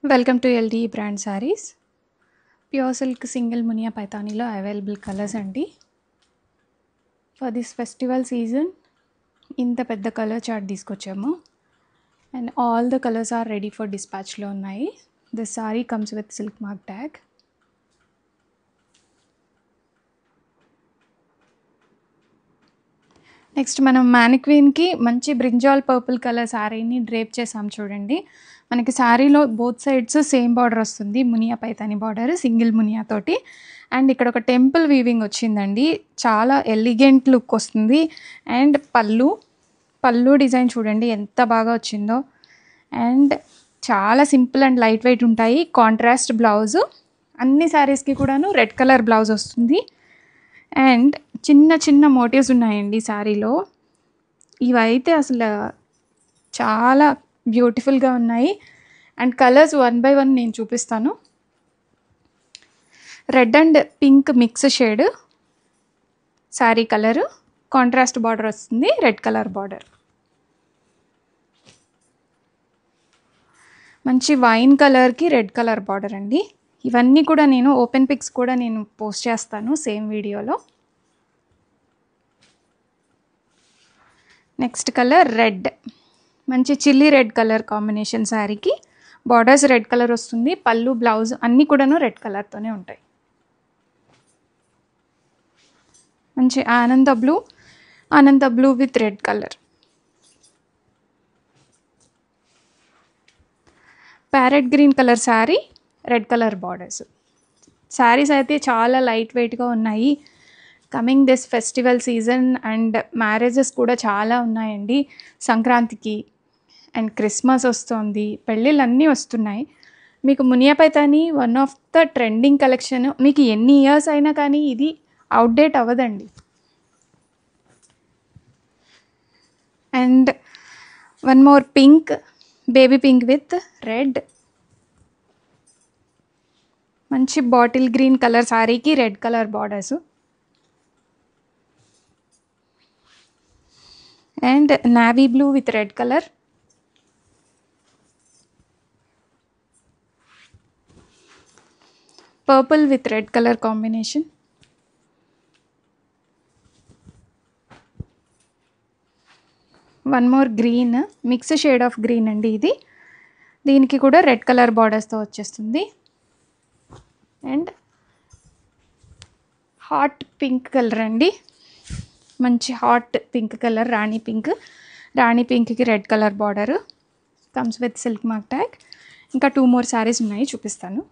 Welcome to LDE brand sarees. Pure silk single munia paithani lo available colors andi. For this festival season, inta pedda color chart తీసుకొచ్చాము and all the colors are ready for dispatch lo ఉన్నాయి. This saree comes with silk mark tag. Next మనం మ్యానిక్వీన్కి మంచి brinjal purple colour శారీని drape చేసాం చూడండి. మనకి శారీలో both sides same border వస్తుంది, మునియా పైతాని బార్డర్ సింగిల్ మునియా తోటి. అండ్ ఇక్కడ ఒక టెంపుల్ వీవింగ్ వచ్చిందండి, చాలా ఎలిగెంట్ లుక్ వస్తుంది. అండ్ పళ్ళు డిజైన్ చూడండి ఎంత బాగా వచ్చిందో. అండ్ చాలా సింపుల్ అండ్ లైట్ వెయిట్ ఉంటాయి. కాంట్రాస్ట్ బ్లౌజు, అన్ని శారీస్కి కూడాను రెడ్ కలర్ బ్లౌజ్ వస్తుంది. అండ్ చిన్న చిన్న మోటివ్స్ ఉన్నాయండి శారీలో. ఇవైతే అసలు చాలా బ్యూటిఫుల్గా ఉన్నాయి. అండ్ కలర్స్ 1 by 1 నేను చూపిస్తాను. Red and pink mix shade sari colour, contrast border వస్తుంది, రెడ్ కలర్ బార్డర్. మంచి వైన్ కలర్కి రెడ్ కలర్ బార్డర్ అండి. ఇవన్నీ కూడా నేను ఓపెన్ పిక్స్ కూడా నేను పోస్ట్ చేస్తాను సేమ్ వీడియోలో. నెక్స్ట్ కలర్ రెడ్, మంచి చిల్లీ రెడ్ కలర్ కాంబినేషన్ శారీకి. బార్డర్స్ రెడ్ కలర్ వస్తుంది, పళ్ళు బ్లౌజ్ అన్నీ కూడాను రెడ్ కలర్తోనే ఉంటాయి. మంచి ఆనంద blue with red colour. Parrot green colour sari, red colour borders. Saris అయితే చాలా లైట్ వెయిట్గా ఉన్నాయి. Coming this festival season and marriages కూడా చాలా ఉన్నాయండి. సంక్రాంతికి అండ్ క్రిస్మస్ వస్తుంది, పెళ్ళిళ్ళు అన్నీ వస్తున్నాయి. మీకు Muniya Paithani one of the trending collection. మీకు ఎన్ని ఇయర్స్ అయినా కానీ ఇది అవుట్డేట్ అవ్వదండి. And one more pink, baby pink with red. మంచి బాటిల్ గ్రీన్ కలర్ శారీకి red colour borders. And navy blue with red colour. Purple with red colour combination. One more green, mix shade of green అండి ఇది. దీనికి కూడా red colour బార్డర్స్తో వచ్చేస్తుంది. And hot pink colour అండి, మంచి hot pink colour, rani పింక్కి red colour border. Comes with silk mark tag. ఇంకా 2 more sarees ఉన్నాయి, చూపిస్తాను.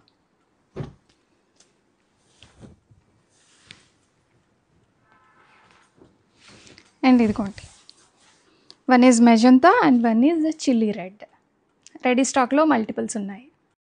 అండ్ ఇదిగోండి, one is magenta and one is chilli red. Ready స్టాక్లో మల్టిపుల్స్ ఉన్నాయి.